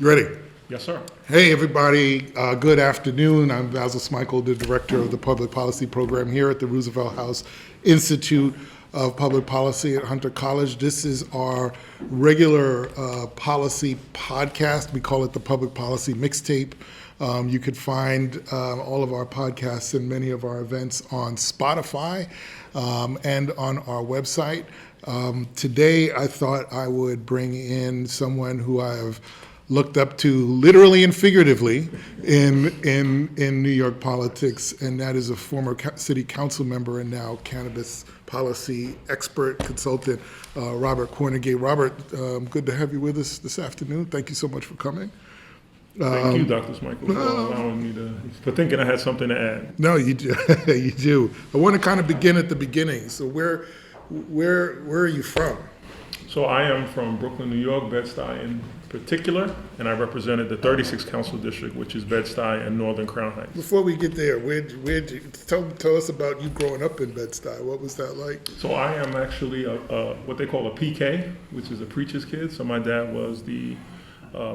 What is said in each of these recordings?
You ready? Yes, sir. Hey, everybody. Good afternoon. I'm Basil Smikle, the director of the Public Policy Program here at the Roosevelt House Institute of Public Policy at Hunter College. This is our regular policy podcast. We call it the Public Policy Mixtape. You can find all of our podcasts and many of our events on Spotify and on our website. Today, I thought I would bring in someone who I have looked up to literally and figuratively in New York politics, and that is a former city council member and now cannabis policy expert consultant, Robert Cornegy. Robert, good to have you with us this afternoon. Thank you so much for coming. Thank you, Dr. Smikle, for allowing me for thinking I had something to add. No, you do. You do. I want to kind of begin at the beginning. So where are you from? So I am from Brooklyn, New York, Bed-Stuy in particular, and I represented the 36th Council District, which is Bed-Stuy and Northern Crown Heights. Before we get there, tell us about you growing up in Bed-Stuy. What was that like? So I am actually what they call a PK, which is a preacher's kid. So my dad was the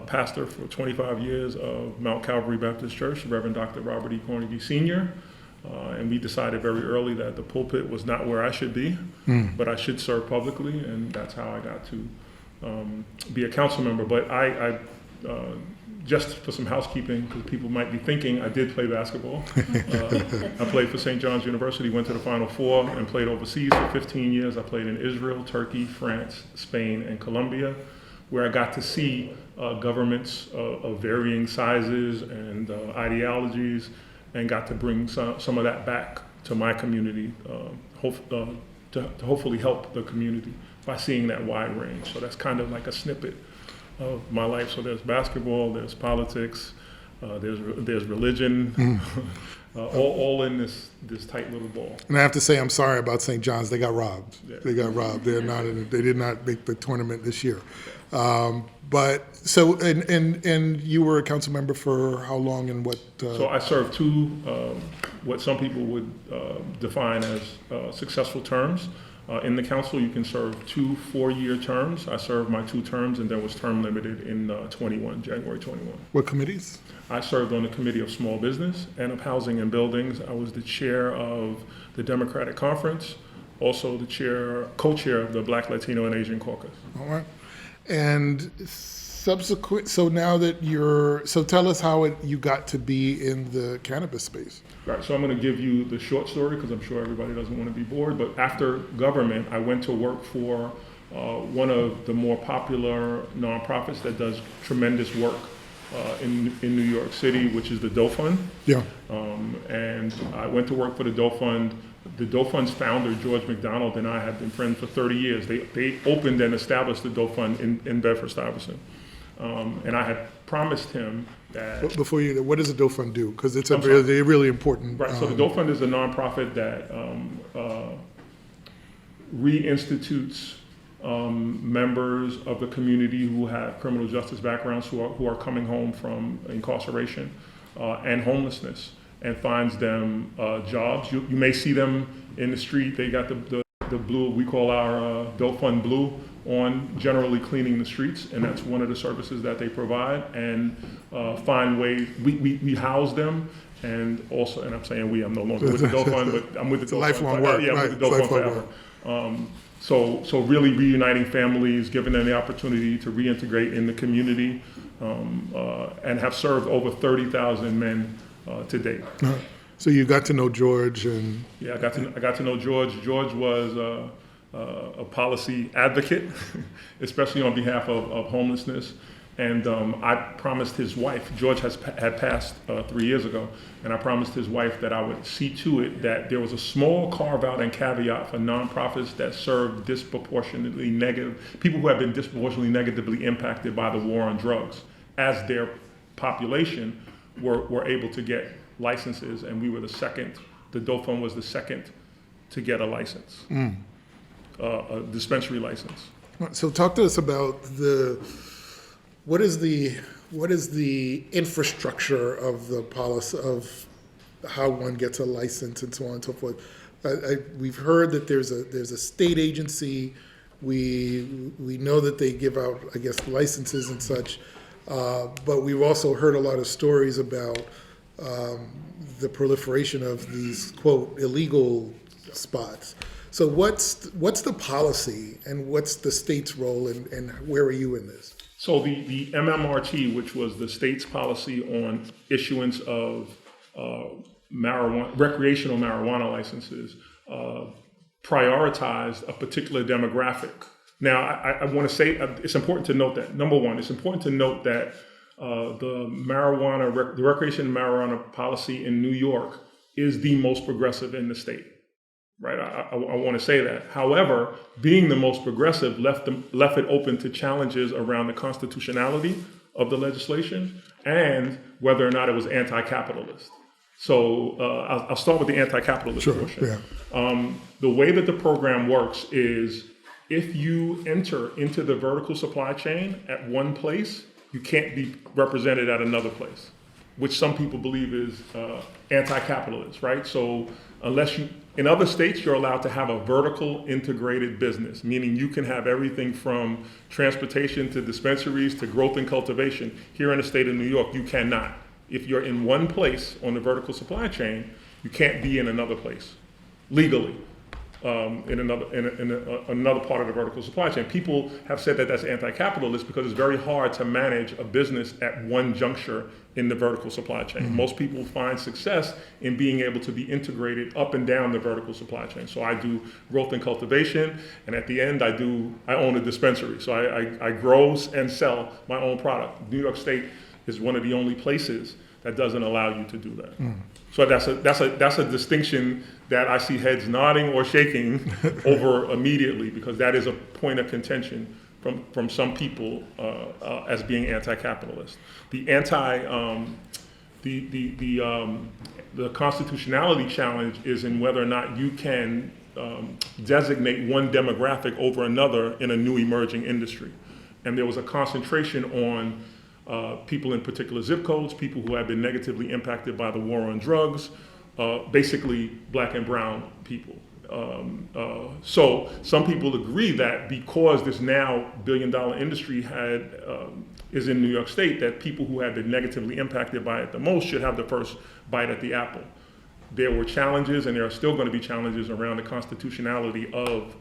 pastor for 25 years of Mount Calvary Baptist Church, Reverend Dr. Robert E. Cornegy Sr., and we decided very early that the pulpit was not where I should be, but I should serve publicly, and that's how I got to be a council member. But I just for some housekeeping, because people might be thinking, I did play basketball. I played for St. John's University, went to the Final Four, and played overseas for 15 years. I played in Israel, Turkey, France, Spain, and Colombia, where I got to see governments of varying sizes and ideologies, and got to bring some of that back to my community, to hopefully help the community by seeing that wide range. So that's kind of like a snippet of my life. So there's basketball, there's politics, there's religion, all in this tight little ball. And I have to say, I'm sorry about St. John's. They got robbed. Yeah. They got robbed. They did not make the tournament this year. But so, and you were a council member for how long and what? So I served two, what some people would define as successful terms. In the council, you can serve 2 4-year terms. I served my 2 terms and then was term limited in January 21. What committees? I served on the Committee of Small Business and of Housing and Buildings. I was the chair of the Democratic Conference, also the co-chair of the Black, Latino, and Asian Caucus. All right. And subsequent, so now that so tell us how you got to be in the cannabis space. Right, so I'm going to give you the short story because I'm sure everybody doesn't want to be bored, but after government, I went to work for one of the more popular nonprofits that does tremendous work in New York City, which is the Doe Fund. Yeah. And I went to work for the Doe Fund. The Doe Fund's founder, George McDonald, and I have been friends for 30 years. They opened and established the Doe Fund in Bedford-Stuyvesant. And I had promised him that... Before what does the Doe Fund do? Because it's really important... Right, so the Doe Fund is a nonprofit that reinstitutes members of the community who have criminal justice backgrounds who are coming home from incarceration and homelessness, and finds them jobs. You may see them in the street. They got the blue, we call our Doe Fund Blue, on generally cleaning the streets, and that's one of the services that they provide, and find ways. We house them, and also, and I'm saying I'm no longer with the Doe Fund, but I'm with the Doe Fund. Lifelong work. Yeah, I'm with the Doe Fund forever. So really reuniting families, giving them the opportunity to reintegrate in the community, and have served over 30,000 men to date. So you got to know George, and yeah, I got to know George. George was a policy advocate, especially on behalf of homelessness. And I promised his wife, George had passed 3 years ago, and I promised his wife that I would see to it that there was a small carve out and caveat for nonprofits that serve disproportionately people who have been disproportionately negatively impacted by the war on drugs, as their population were able to get licenses, and we were the second. The Doe Fund was the second to get a license, a dispensary license. So talk to us about what is the infrastructure of the policy of how one gets a license and so on and so forth. We've heard that there's a state agency. We know that they give out, I guess, licenses and such. But we've also heard a lot of stories about the proliferation of these, quote, illegal spots. So what's the policy and what's the state's role and where are you in this? So the MMRT, which was the state's policy on issuance of recreational marijuana licenses, prioritized a particular demographic. Now, I want to say it's important to note that, number one, it's important to note that the recreational marijuana policy in New York is the most progressive in the state, right? I want to say that. However, being the most progressive left it open to challenges around the constitutionality of the legislation and whether or not it was anti-capitalist. So I'll start with the anti-capitalist portion. Yeah. The way that the program works is if you enter into the vertical supply chain at one place, you can't be represented at another place, which some people believe is anti-capitalist, right? So in other states, you're allowed to have a vertical integrated business, meaning you can have everything from transportation to dispensaries to growth and cultivation. Here in the state of New York, you cannot. If you're in one place on the vertical supply chain, you can't be in another place legally. In another part of the vertical supply chain. People have said that that's anti-capitalist because it's very hard to manage a business at one juncture in the vertical supply chain. Mm-hmm. Most people find success in being able to be integrated up and down the vertical supply chain. So I do growth and cultivation, and at the end I own a dispensary. So I grow and sell my own product. New York State is one of the only places that doesn't allow you to do that. Mm. So that's a distinction that I see heads nodding or shaking over immediately, because that is a point of contention from some people as being anti-capitalist. The constitutionality challenge is in whether or not you can designate one demographic over another in a new emerging industry. And there was a concentration on people in particular zip codes, people who have been negatively impacted by the war on drugs, basically black and brown people. So some people agree that because this now billion-dollar industry is in New York State, that people who have been negatively impacted by it the most should have the first bite at the apple. There were challenges, and there are still going to be challenges around the constitutionality of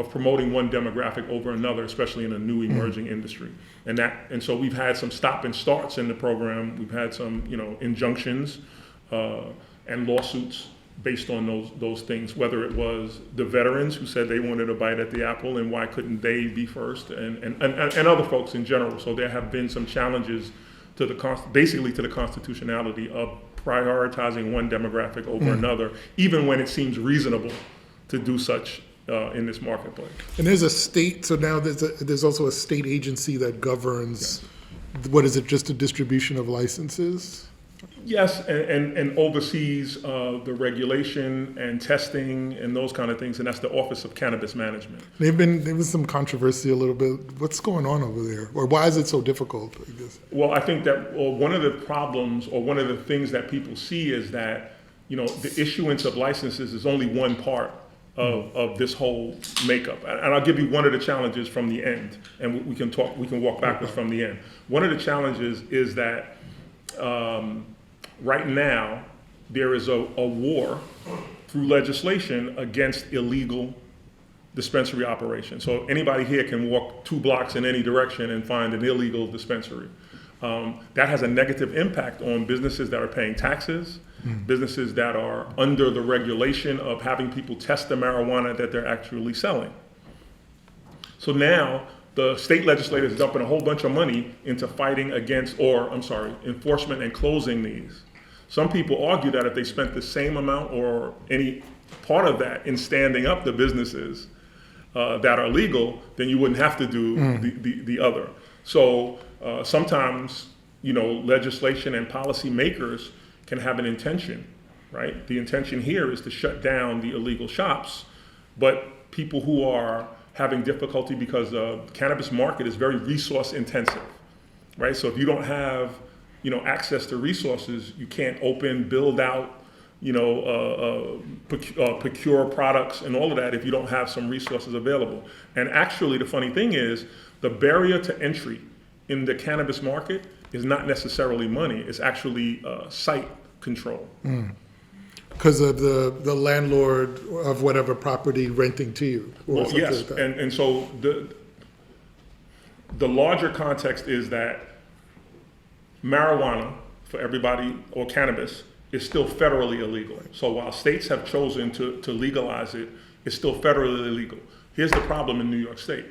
promoting one demographic over another, especially in a new emerging industry. And so we've had some stop and starts in the program. We've had some, injunctions and lawsuits based on those things, whether it was the veterans who said they wanted a bite at the apple and why couldn't they be first, and other folks in general. So there have been some challenges to the constitutionality of prioritizing one demographic over another, even when it seems reasonable to do such in this marketplace. And there's a state, so now there's also a state agency that governs, what is it, just a distribution of licenses? Yes, and oversees the regulation and testing and those kind of things, and that's the Office of Cannabis Management. There was some controversy a little bit. What's going on over there? Or why is it so difficult, I guess? Well, I think that one of the problems, or one of the things that people see is that, the issuance of licenses is only one part of this whole makeup. And I'll give you one of the challenges from the end, and we can walk backwards from the end. One of the challenges is that right now there is a war through legislation against illegal dispensary operation. So anybody here can walk 2 blocks in any direction and find an illegal dispensary. That has a negative impact on businesses that are paying taxes, businesses that are under the regulation of having people test the marijuana that they're actually selling. So now the state legislature is dumping a whole bunch of money into fighting against, enforcement and closing these. Some people argue that if they spent the same amount or any part of that in standing up the businesses that are legal, then you wouldn't have to do the other. So sometimes, legislation and policy makers can have an intention, right? The intention here is to shut down the illegal shops, but people who are having difficulty because the cannabis market is very resource intensive, right? So if you don't have, access to resources, you can't build out, procure products and all of that if you don't have some resources available. And actually, the funny thing is, the barrier to entry in the cannabis market is not necessarily money. It's actually site control. Because of the landlord of whatever property renting to you, or Well, something yes, like that. and so the larger context is that marijuana for everybody, or cannabis, is still federally illegal. So while states have chosen to legalize it, it's still federally illegal. Here's the problem in New York State.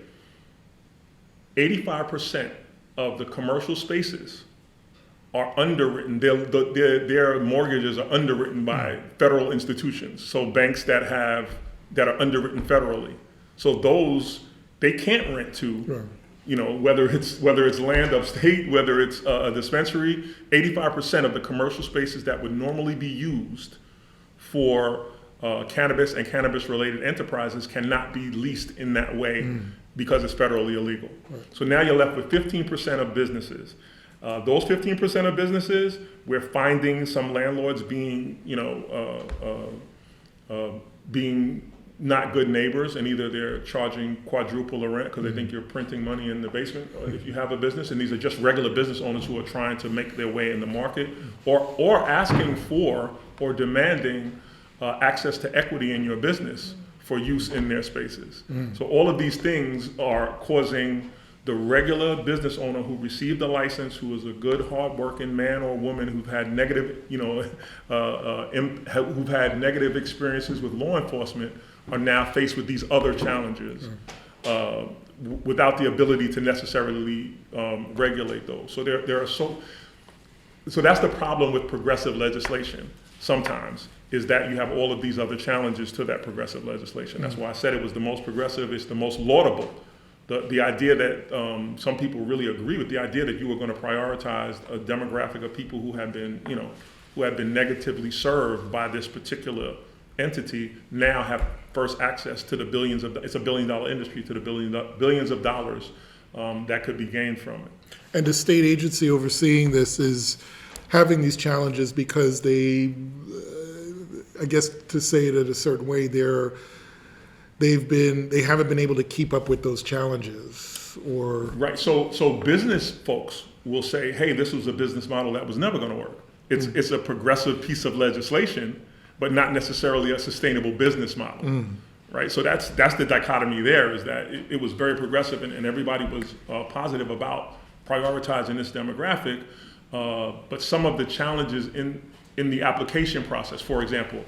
85% of the commercial spaces are underwritten. Their mortgages are underwritten by federal institutions. So banks that are underwritten federally. So those, they can't rent to, Sure. you know, whether it's land upstate, whether it's a dispensary. 85% of the commercial spaces that would normally be used for cannabis and cannabis-related enterprises cannot be leased in that way because it's federally illegal. Right. So now you're left with 15% of businesses. Those 15% of businesses, we're finding some landlords being, being not good neighbors, and either they're charging quadruple the rent because they think you're printing money in the basement if you have a business, and these are just regular business owners who are trying to make their way in the market, or asking for or demanding access to equity in your business for use in their spaces. So all of these things are causing the regular business owner who received a license, who is a good, hard-working man or woman who've had negative, who've had negative experiences with law enforcement, are now faced with these other challenges without the ability to necessarily regulate those. So so that's the problem with progressive legislation. Sometimes is that you have all of these other challenges to that progressive legislation. That's why I said it was the most progressive. It's the most laudable. The idea that some people really agree with, the idea that you were going to prioritize a demographic of people who have been, who have been negatively served by this particular entity, now have first access to the billions of, it's $1 billion industry, to the billions of dollars that could be gained from it. And the state agency overseeing this is having these challenges because they, I guess to say it in a certain way, they haven't been able to keep up with those challenges, or right. So business folks will say, hey, this was a business model that was never going to work. It's a progressive piece of legislation, but not necessarily a sustainable business model. Right. So that's the dichotomy there, is that it was very progressive and everybody was positive about prioritizing this demographic, but some of the challenges in the application process, for example,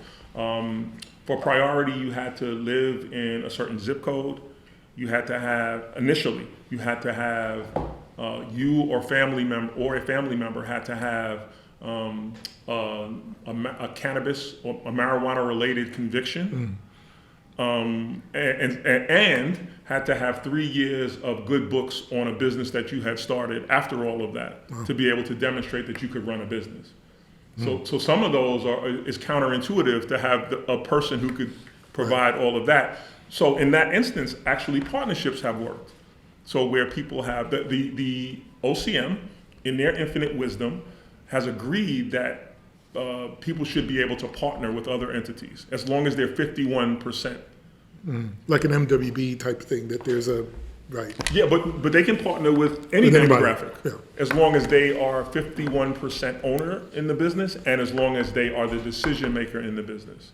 for priority, you had to live in a certain zip code. You had to have, initially, you had to have, you or a family member had to have a cannabis or a marijuana-related conviction, and had to have 3 years of good books on a business that you had started after all of that to be able to demonstrate that you could run a business. So some of those is counterintuitive to have a person who could provide all of that. So in that instance, actually partnerships have worked. So where people have, the OCM, in their infinite wisdom, has agreed that people should be able to partner with other entities as long as they're 51%. like an MWB type thing, that there's a, right. Yeah, but they can partner with any With anybody, demographic, yeah. as long as they are 51% owner in the business and as long as they are the decision maker in the business.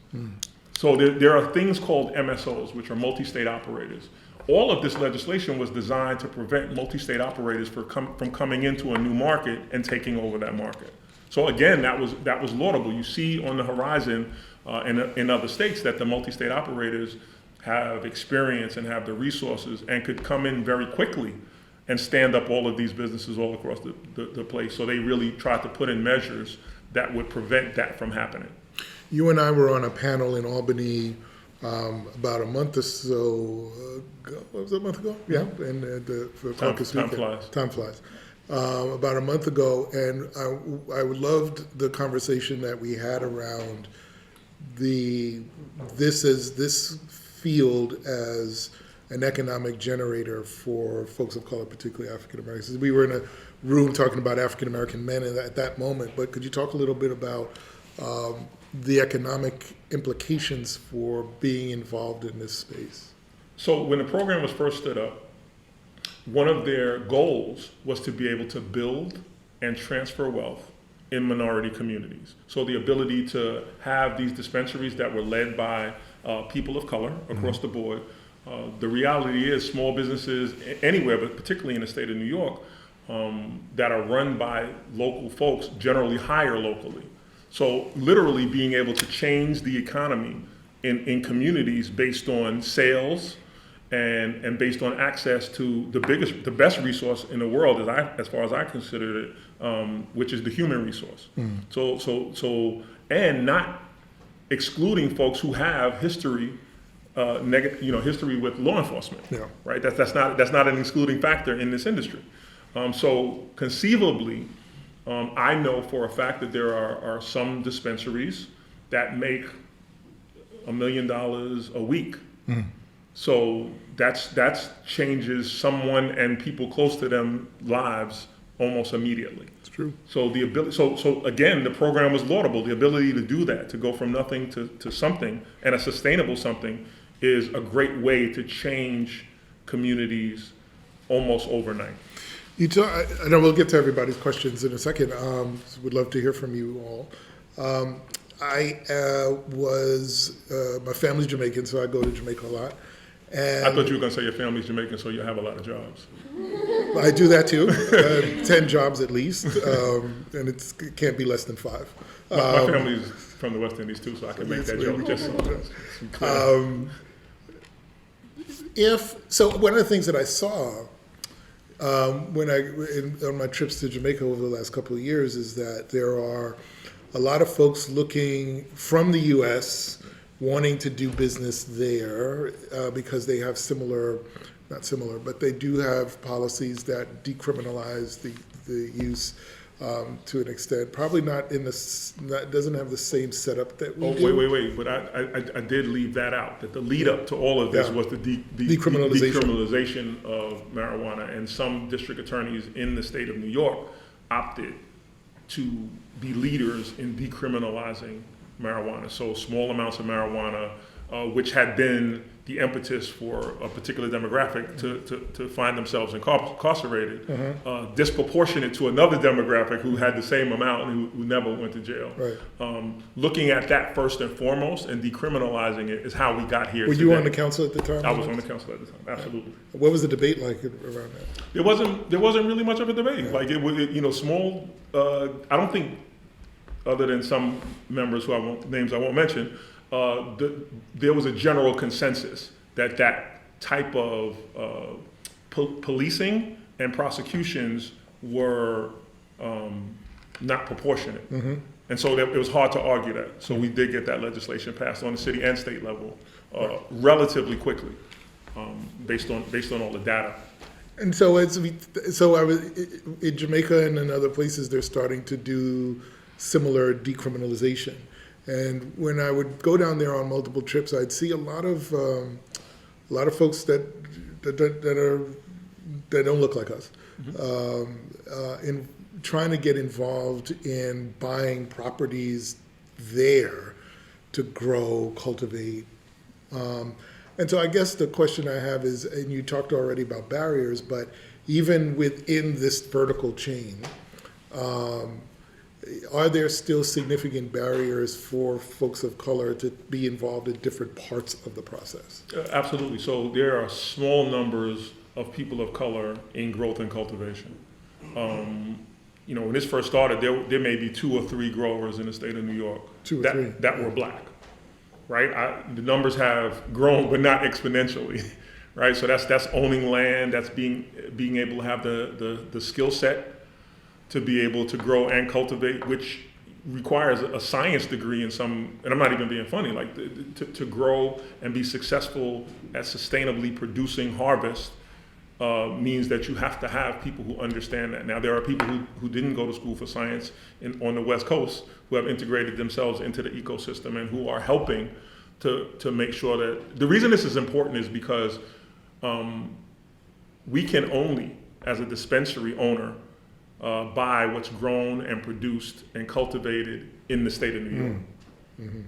So there are things called MSOs, which are multi-state operators. All of this legislation was designed to prevent multi-state operators from coming into a new market and taking over that market. So again, that was laudable. You see on the horizon in other states that the multi-state operators have experience and have the resources and could come in very quickly and stand up all of these businesses all across the place. So they really tried to put in measures that would prevent that from happening. You and I were on a panel in Albany about a month or so ago. What was it, a month ago? Yeah, and for Caucus Time Weekend. flies. Time flies. About a month ago, and I loved the conversation that we had around this field as an economic generator for folks of color, particularly African Americans. We were in a room talking about African American men at that moment, but could you talk a little bit about the economic implications for being involved in this space? So when the program was first stood up, one of their goals was to be able to build and transfer wealth in minority communities. So the ability to have these dispensaries that were led by people of color across the board. The reality is small businesses anywhere, but particularly in the state of New York, that are run by local folks generally hire locally. So literally being able to change the economy in communities based on sales and based on access to the best resource in the world, as far as I consider it, which is the human resource. So and not excluding folks who have history, history with law enforcement. Yeah. Right. That's not an excluding factor in this industry. So conceivably, I know for a fact that there are some dispensaries that make $1 million a week. So that's changes someone and people close to them lives almost immediately. It's true. So the ability, so again, the program was laudable. The ability to do that, to go from nothing to something, and a sustainable something, is a great way to change communities almost overnight. I know we'll get to everybody's questions in a second. Would love to hear from you all. My family's Jamaican, so I go to Jamaica a lot. And I thought you were going to say your family's Jamaican, so you have a lot of jobs. I do that too, 10 jobs at least, and it can't be less than 5. My family's from the West Indies too, so I can make that joke just so one of the things that I saw on my trips to Jamaica over the last couple of years is that there are a lot of folks looking from the U.S. wanting to do business there because they have but they do have policies that decriminalize the use to an extent. Probably not doesn't have the same setup that we do. Wait. But I did leave that out, that the lead up to all of this was the decriminalization of marijuana. And some district attorneys in the state of New York opted to be leaders in decriminalizing marijuana. So small amounts of marijuana, which had been the impetus for a particular demographic to find themselves incarcerated, disproportionate to another demographic who had the same amount and who never went to jail. Right. Looking at that first and foremost and decriminalizing it is how we got here Were today. you on the council at the time? I was on the council at the time, absolutely. What was the debate like around that? There wasn't really much of a debate. Yeah. Like it was, small. I don't think, other than some members names I won't mention, there was a general consensus that type of policing and prosecutions were not proportionate. And so it was hard to argue that. So we did get that legislation passed on the city and state level relatively quickly, based on all the data. And so I was in Jamaica and in other places. They're starting to do similar decriminalization. And when I would go down there on multiple trips, I'd see a lot of folks that don't look like us, in trying to get involved in buying properties there to grow, cultivate. And so I guess the question I have is, and you talked already about barriers, but even within this vertical chain, are there still significant barriers for folks of color to be involved in different parts of the process? Absolutely. So there are small numbers of people of color in growth and cultivation. When this first started, there may be 2 or 3 growers in the state of New York that were black, right? The numbers have grown, but not exponentially, right? So that's owning land, that's being able to have the skill set to be able to grow and cultivate, which requires a science degree in some, and I'm not even being funny, like to grow and be successful at sustainably producing harvest means that you have to have people who understand that. Now, there are people who didn't go to school for science on the West Coast who have integrated themselves into the ecosystem and who are helping to make sure that, the reason this is important is because we can only, as a dispensary owner, buy what's grown and produced and cultivated in the state of New York.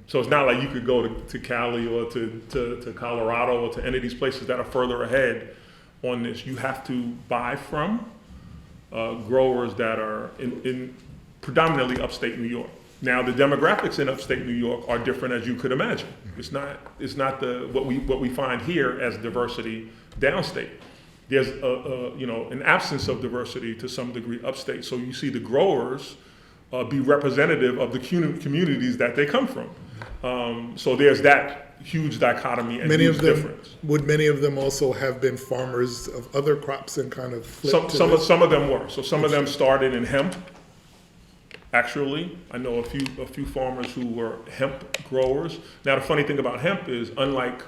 So it's not like you could go to Cali or to Colorado or to any of these places that are further ahead on this. You have to buy from growers that are in predominantly upstate New York. Now, the demographics in upstate New York are different, as you could imagine. It's not what we find here as diversity downstate. There's an absence of diversity to some degree upstate. So you see the growers be representative of the communities that they come from. So there's that huge dichotomy and huge difference. Would many of them also have been farmers of other crops and kind of flipped some of them were. So some of them started in hemp. Actually, I know a few farmers who were hemp growers. Now, the funny thing about hemp is, unlike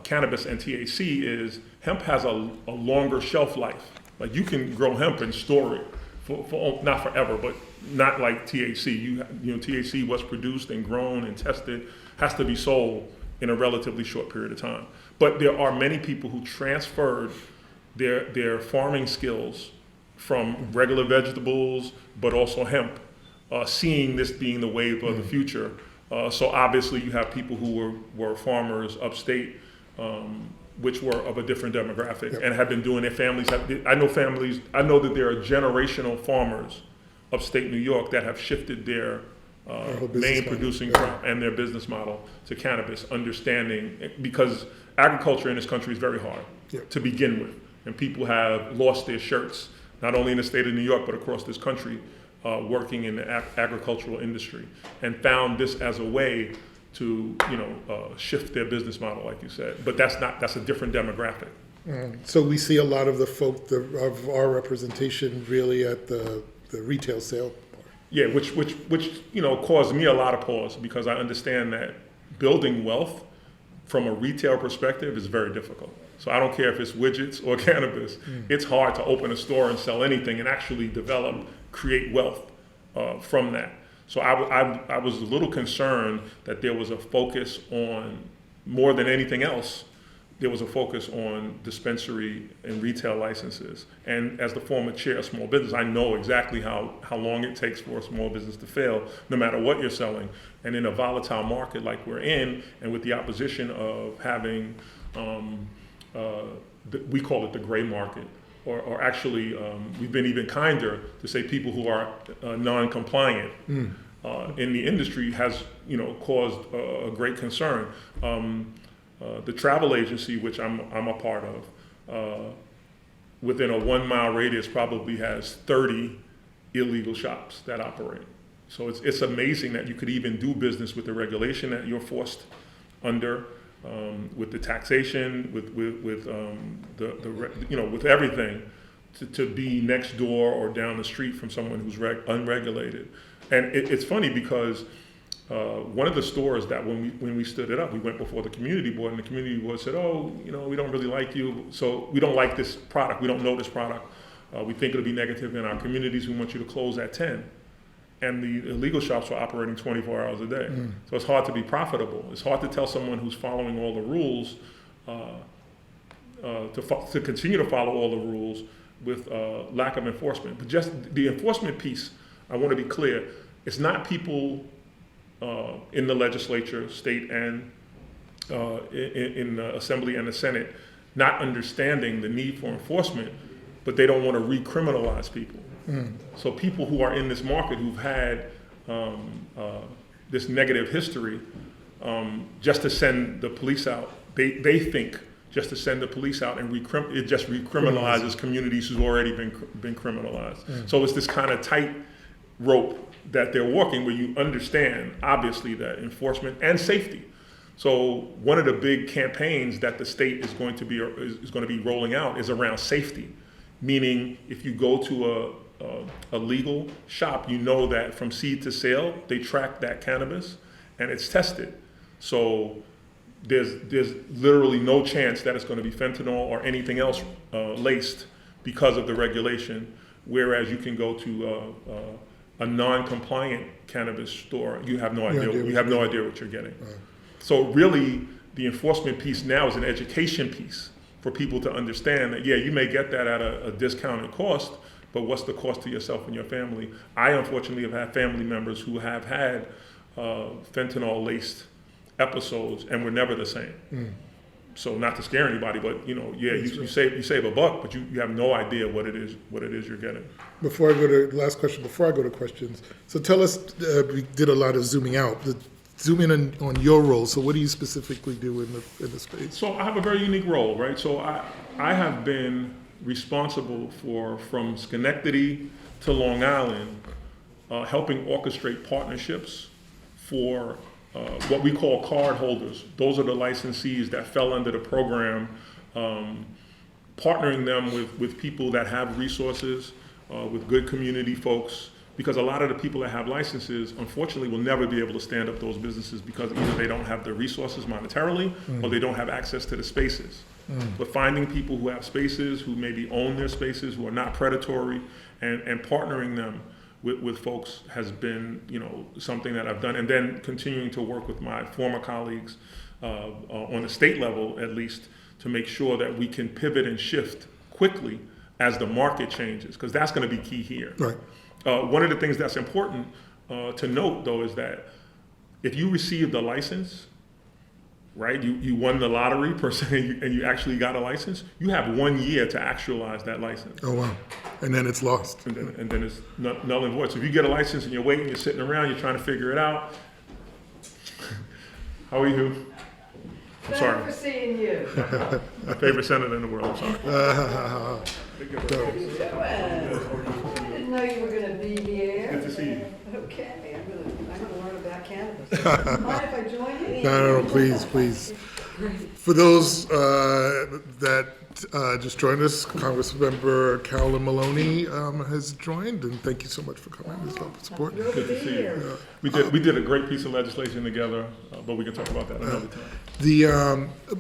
cannabis and THC, is hemp has a longer shelf life. Like, you can grow hemp and store it for not forever, but not like THC. You know, THC, what's produced and grown and tested, has to be sold in a relatively short period of time. But there are many people who transferred their farming skills from regular vegetables, but also hemp, seeing this being the wave of the future. So obviously you have people who were farmers upstate, which were of a different demographic and have been doing their families. I know that there are generational farmers upstate New York that have shifted their main producing crop and their business model to cannabis, understanding, because agriculture in this country is very hard to begin with. And people have lost their shirts, not only in the state of New York, but across this country, working in the agricultural industry, and found this as a way to, shift their business model, like you said. But that's a different demographic. So we see a lot of the folk of our representation really at the retail sale part. Yeah, which caused me a lot of pause, because I understand that building wealth from a retail perspective is very difficult. So I don't care if it's widgets or cannabis. It's hard to open a store and sell anything and actually create wealth from that. So I was a little concerned that there was a focus on, more than anything else, there was a focus on dispensary and retail licenses. And as the former chair of small business, I know exactly how long it takes for a small business to fail, no matter what you're selling. And in a volatile market like we're in, and with the opposition of having, we call it the gray market, or actually, we've been even kinder to say people who are non-compliant in the industry has, caused a great concern. The travel agency, which I'm a part of, within a 1 mile radius probably has 30 illegal shops that operate. So it's amazing that you could even do business with the regulation that you're forced under, with the taxation, with with everything, to be next door or down the street from someone who's unregulated. And it's funny because one of the stores that when we stood it up, we went before the community board, and the community board said, we don't really like you, so we don't like this product, we don't know this product, we think it'll be negative in our communities, we want you to close at 10. And the illegal shops were operating 24 hours a day. So it's hard to be profitable. It's hard to tell someone who's following all the rules to continue to follow all the rules with lack of enforcement. But just the enforcement piece, I want to be clear, it's not people in the legislature, state and in the Assembly and the Senate not understanding the need for enforcement, but they don't want to recriminalize people. So people who are in this market who've had this negative history, just to send the police out, they think just to send the police out and it just recriminalizes communities who've already been criminalized. So it's this kind of tight rope that they're walking, where you understand, obviously, that enforcement and safety. So one of the big campaigns that the state is going to be rolling out is around safety, meaning if you go to a legal shop, you know that from seed to sale, they track that cannabis and it's tested. So there's literally no chance that it's going to be fentanyl or anything else laced because of the regulation. Whereas you can go to a non-compliant cannabis store, you have no idea. You have no idea what you're getting. Right. So really, the enforcement piece now is an education piece for people to understand that, you may get that at a discounted cost, but what's the cost to yourself and your family? I unfortunately have had family members who have had fentanyl-laced episodes and were never the same. So not to scare anybody, but you save a buck, but you have no idea what it is you're getting. Before I go to last question, before I go to questions, so tell us, we did a lot of zooming out. Zoom in on your role. So what do you specifically do in the space? So I have a very unique role, right? So I have been responsible for, from Schenectady to Long Island, helping orchestrate partnerships for what we call card holders. Those are the licensees that fell under the program, partnering them with people that have resources, with good community folks, because a lot of the people that have licenses, unfortunately, will never be able to stand up those businesses because either they don't have the resources monetarily or they don't have access to the spaces. But finding people who have spaces, who maybe own their spaces, who are not predatory, and partnering them with folks has been, something that I've done. And then continuing to work with my former colleagues on the state level, at least, to make sure that we can pivot and shift quickly as the market changes, because that's going to be key here. Right. One of the things that's important to note, though, is that if you received a license, right, you won the lottery per se, and you actually got a license, you have 1 year to actualize that license. Oh, wow. And then it's lost. And then it's null and void. So if you get a license and you're waiting, you're sitting around, you're trying to figure it out. How are you? I'm sorry. Thank you for seeing you. My favorite senator in the world, I'm sorry. How you doing? I didn't know you were going to be here. Good to see you. Okay, I'm gonna learn about cannabis. Mind if I join you? No, please. For those that just joined us, Councilmember Carolyn Maloney has joined, and thank you so much for coming. There's help and support. Good to see you. We did a great piece of legislation together, but we can talk about that another time.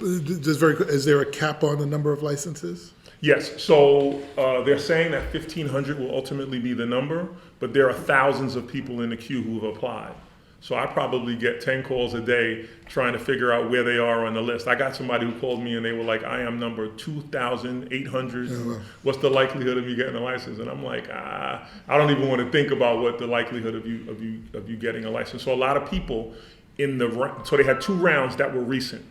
Is there a cap on the number of licenses? Yes, so they're saying that 1,500 will ultimately be the number, but there are thousands of people in the queue who have applied. So I probably get 10 calls a day trying to figure out where they are on the list. I got somebody who called me and they were like, I am number 2,800. What's the likelihood of me getting a license? And I'm like, I don't even want to think about what the likelihood of you getting a license. So a lot of people so they had 2 rounds that were recent,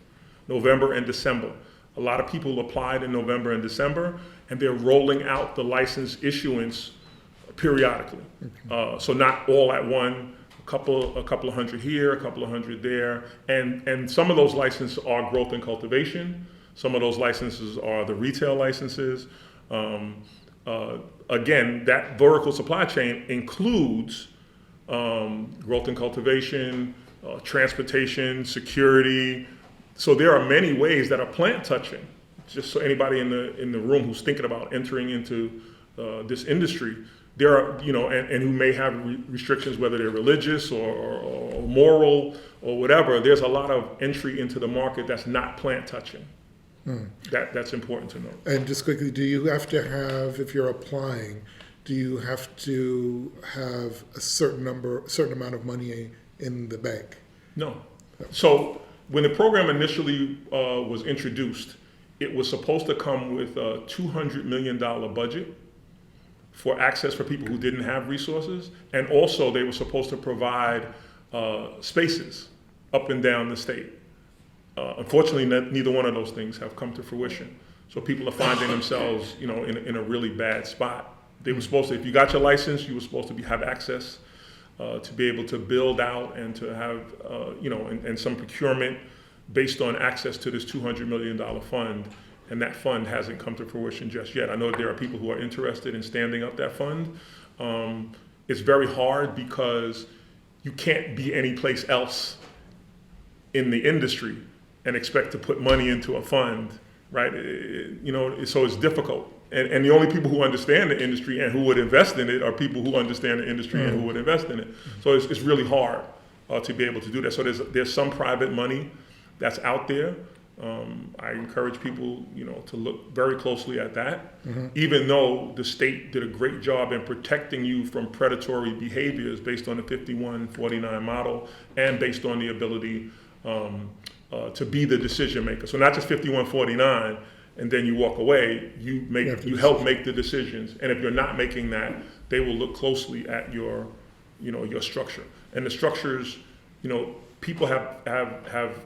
November and December. A lot of people applied in November and December, and they're rolling out the license issuance periodically. So not all at one. A couple of hundred here, a couple of hundred there, and some of those licenses are growth and cultivation. Some of those licenses are the retail licenses. Again, that vertical supply chain includes growth and cultivation, transportation, security. So there are many ways that are plant touching. Just so anybody in the room who's thinking about entering into this industry, there are, and who may have restrictions, whether they're religious or moral or whatever, there's a lot of entry into the market that's not plant touching. That's important to know. And just quickly, do you have to have, if you're applying, do you have to have a certain amount of money in the bank? No. So when the program initially was introduced, it was supposed to come with a $200 million budget for access for people who didn't have resources, and also they were supposed to provide spaces up and down the state. Unfortunately, neither one of those things have come to fruition. So people are finding themselves, in a really bad spot. They were supposed to, if you got your license, you were supposed to have access to be able to build out and to have, and some procurement based on access to this $200 million fund. And that fund hasn't come to fruition just yet. I know there are people who are interested in standing up that fund. It's very hard because you can't be any place else in the industry and expect to put money into a fund, right? So it's difficult. And the only people who understand the industry and who would invest in it are people who understand the industry and who would invest in it. So it's really hard to be able to do that. So there's some private money that's out there. I encourage people, to look very closely at that, even though the state did a great job in protecting you from predatory behaviors based on the 5149 model and based on the ability to be the decision maker. So not just 5149 and then you walk away, you help make the decisions. And if you're not making that, they will look closely at your structure. And the structures, people have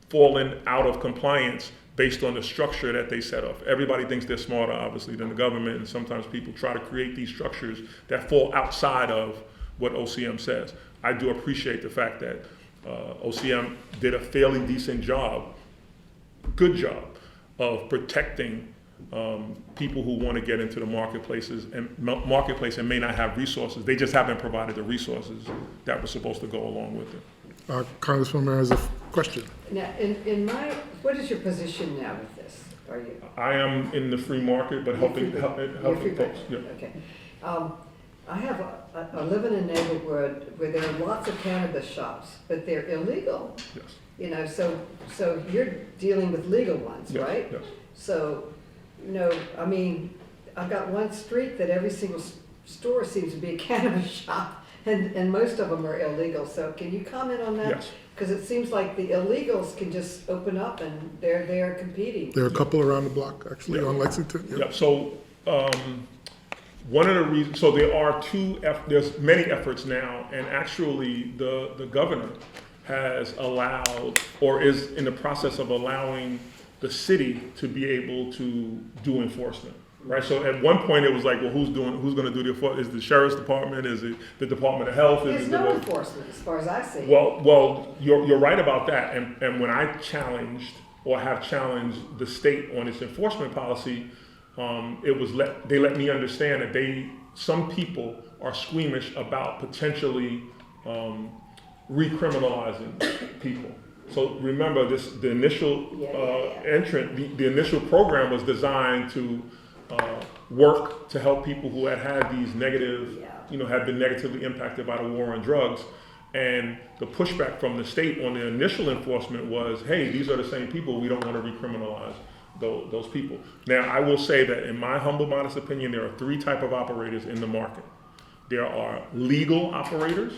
fallen out of compliance based on the structure that they set up. Everybody thinks they're smarter, obviously, than the government, and sometimes people try to create these structures that fall outside of what OCM says. I do appreciate the fact that OCM did a fairly decent job, good job, of protecting people who want to get into the marketplace and may not have resources. They just haven't provided the resources that were supposed to go along with it. Congresswoman has a question. Now, what is your position now with this? Are you? I am in the free market, but helping You're free folks. market. Yeah. Okay. I live in a neighborhood where there are lots of cannabis shops, but they're illegal. Yes. You know, so you're dealing with legal ones, Yes. right? Yes. So, I mean, I've got one street that every single store seems to be a cannabis shop, and most of them are illegal. So can you comment on that? Yes. Because it seems like the illegals can just open up and they're there competing. There are a couple around the block, actually, on Lexington. Yep. Yeah. So one of the reasons, so there are there's many efforts now, and actually the governor has allowed, or is in the process of allowing, the city to be able to do enforcement. Right, so at one point it was like, well, who's going to do the enforcement? Is the sheriff's department? Is it the Department of Health? There's no enforcement as far as I see. Well, you're right about that. And when I challenged or have challenged the state on its enforcement policy, they let me understand that some people are squeamish about potentially recriminalizing people. So remember, the initial entrant, the initial program was designed to work to help people who had these negative, had been negatively impacted by the war on drugs. And the pushback from the state on the initial enforcement was, hey, these are the same people, we don't want to recriminalize those people. Now, I will say that in my humble, modest opinion, there are three types of operators in the market. There are legal operators,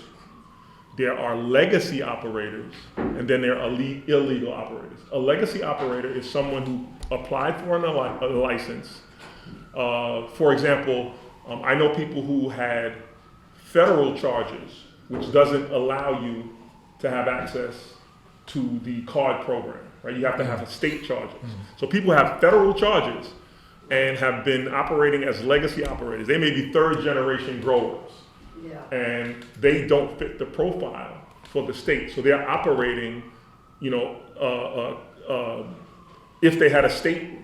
there are legacy operators, and then there are illegal operators. A legacy operator is someone who applied for a license. For example, I know people who had federal charges, which doesn't allow you to have access to the card program, right? You have to have state charges. So people have federal charges and have been operating as legacy operators. They may be third generation growers. And they don't fit the profile for the state. So they're operating, if they had a state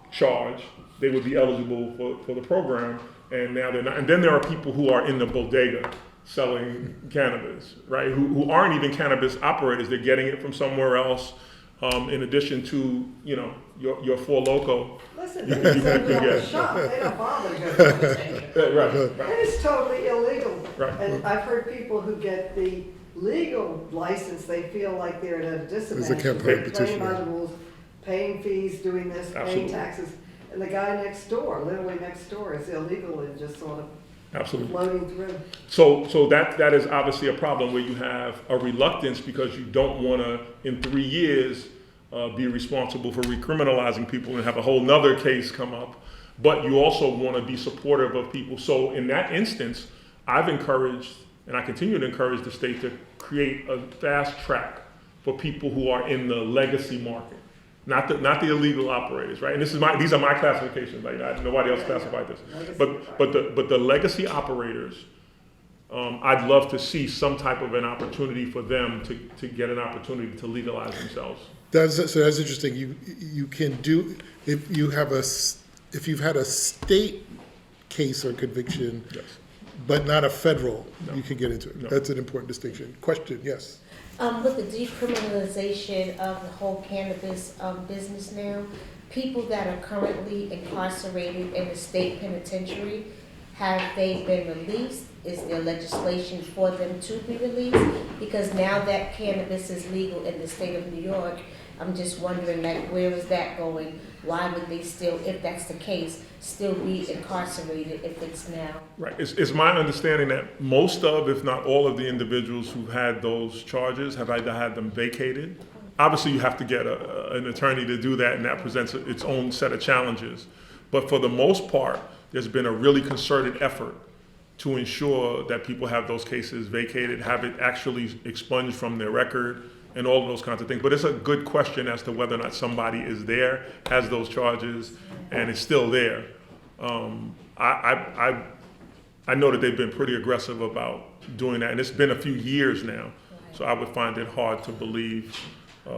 charge, they would be eligible for the program, and now they're not. And then there are people who are in the bodega selling cannabis, right? Who aren't even cannabis operators. They're getting it from somewhere else, in addition to, your Four Loko. Listen, they just open up a shop. They don't bother going to the station. Right. It is totally illegal. Right. And I've heard people who get the legal license, they feel like they're at a disadvantage. There's a campaign They're petition. playing by the rules, paying fees, doing this, paying Absolutely. taxes. And the guy next door, literally next door, is illegal and just sort of Absolutely. floating through. So that is obviously a problem where you have a reluctance because you don't want to, in 3 years, be responsible for recriminalizing people and have a whole nother case come up. But you also want to be supportive of people. So in that instance, I've encouraged, and I continue to encourage the state to create a fast track for people who are in the legacy market. Not the illegal operators, right? And these are my classifications. Like nobody else classified this. But the legacy operators, I'd love to see some type of an opportunity for them to get an opportunity to legalize themselves. That's interesting. You can do if you've had a state case or conviction, Yes. but not a federal, No. you can get into it. No. That's an important distinction. Question, yes. With the decriminalization of the whole cannabis business now, people that are currently incarcerated in the state penitentiary, have they been released? Is there legislation for them to be released? Because now that cannabis is legal in the state of New York, I'm just wondering, where is that going? Why would they still, if that's the case, still be incarcerated if it's now? Right. It's my understanding that most of, if not all of the individuals who had those charges have either had them vacated. Obviously, you have to get an attorney to do that, and that presents its own set of challenges. But for the most part, there's been a really concerted effort to ensure that people have those cases vacated, have it actually expunged from their record, and all of those kinds of things. But it's a good question as to whether or not somebody is there, has those charges, and is still there. I know that they've been pretty aggressive about doing that, and it's been a few years now. So I would find it hard to believe,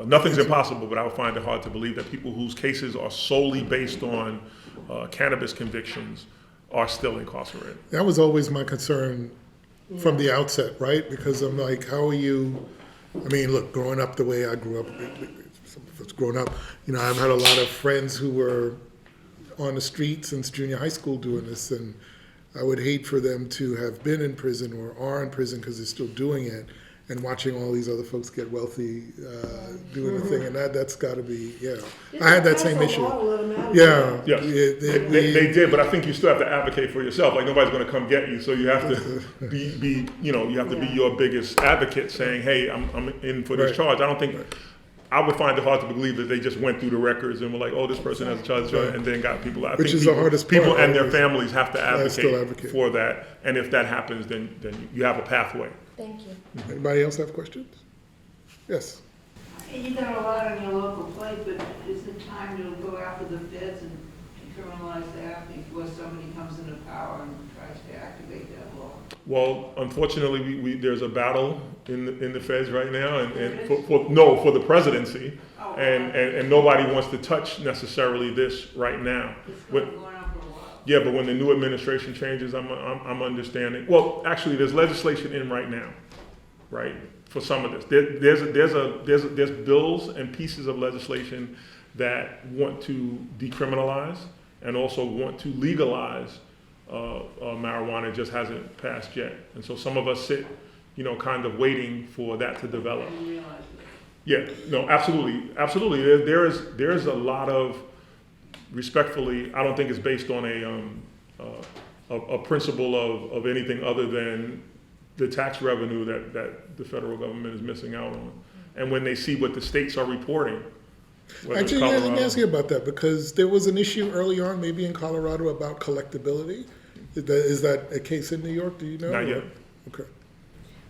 nothing's impossible, but I would find it hard to believe that people whose cases are solely based on cannabis convictions are still incarcerated. That was always my concern from the outset, right? Because I'm like, how are you, I mean, look, growing up the way I grew up, some of us growing up, you know, I've had a lot of friends who were on the street since junior high school doing this, and I would hate for them to have been in prison or are in prison because they're still doing it, and watching all these other folks get wealthy doing the thing, and that's got to be, yeah. I had that same issue. Yeah. Yes, they did, but I think you still have to advocate for yourself. Like, nobody's going to come get you, so you have to be you have to be your biggest advocate, saying, "Hey, I'm in for this charge." I don't think. I would find it hard to believe that they just went through the records and were like, "Oh, this person has a charge," and then got people out. Which is the hardest part. People and their families have to advocate for that, and if that happens, then you have a pathway. Thank you. Anybody else have questions? Yes. You've done a lot on your local plate, but is it time to go after the feds and criminalize that before somebody comes into power and tries to activate that law? Well, unfortunately, there's a battle in the feds right now, and for the presidency, and nobody wants to touch necessarily this right now. It's been going on for a while. Yeah, but when the new administration changes, I'm understanding. Well, actually, there's legislation in right now, right, for some of this. There's bills and pieces of legislation that want to decriminalize and also want to legalize marijuana. It just hasn't passed yet, and so some of us sit, kind of waiting for that to develop. I didn't realize that. Yeah, no, absolutely. There is a lot of, respectfully, I don't think it's based on a principle of anything other than the tax revenue that the federal government is missing out on. And when they see what the states are reporting, whether it's Actually, let me Colorado- ask you about that, because there was an issue early on, maybe in Colorado, about collectability. Is that a case in New York? Do you know? Not yet. Okay.